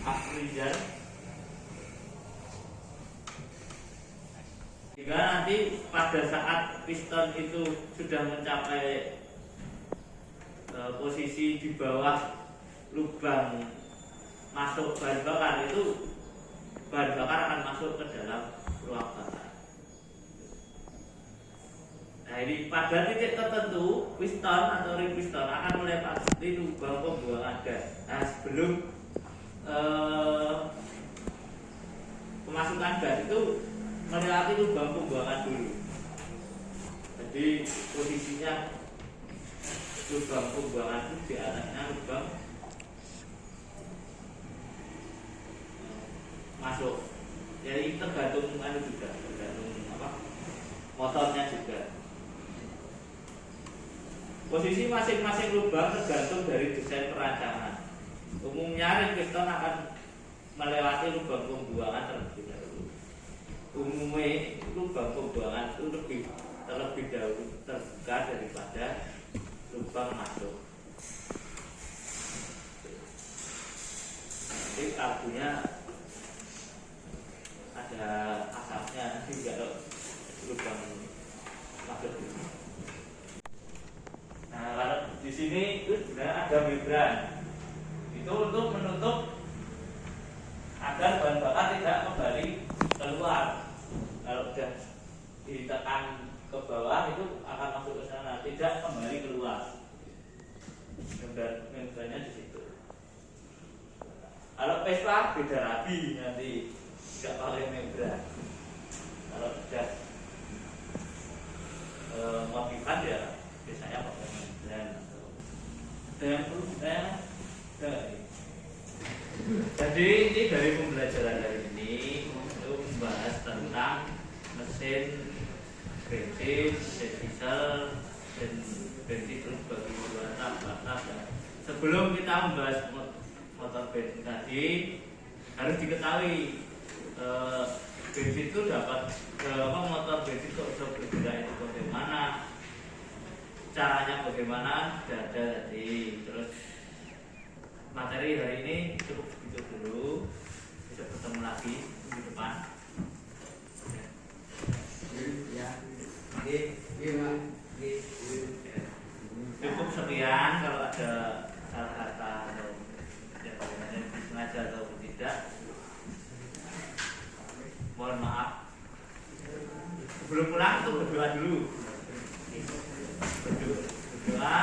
Afrizal. Jika nanti pada saat piston itu sudah mencapai posisi di bawah lubang masuk bahan bakar, itu bahan bakar akan masuk ke dalam ruang bakar. Nah, ini pada titik tertentu piston atau ring piston akan melewati lubang pembuangan gas. Nah, sebelum pemasukan gas itu melewati lubang pembuangan dulu. Jadi posisinya lubang pembuangan itu di atasnya lubang masuk. Jadi tergantung tergantung motornya juga. Posisi masing-masing lubang tergantung dari desain perancangan. Umumnya ring piston akan melewati lubang pembuangan terlebih dahulu. Umumnya lubang pembuangan itu terlebih dahulu terbuka daripada lubang masuk. Jadi karbunya ada asapnya nanti kalau lubang masuk ini. Nah, kalau di sini itu sebenarnya ada membran. Itu untuk menutup agar bahan bakar tidak kembali keluar. Kalau sudah ditekan ke bawah itu akan masuk ke sana, tidak kembali keluar. Membrannya di situ. Kalau Vespa beda lagi, nanti tidak pakai membran. Kalau sudah modifan ya biasanya pakai membran atau ada yang perlu Jadi ini dari pembelajaran hari ini untuk membahas tentang mesin bensin, diesel, dan bensin terus bagi dua tahap. Sebelum kita membahas motor bensin tadi, harus diketahui bensin itu dapat motor bensin kok bisa bergerak itu bagaimana, caranya bagaimana, sudah ada tadi. Terus materi hari ini cukup segitu dulu. Bisa bertemu lagi minggu depan. Cukup sekian. Kalau ada salah kata atau yang disengaja atau tidak, mohon maaf. Sebelum pulang itu berdoa dulu. Berdoa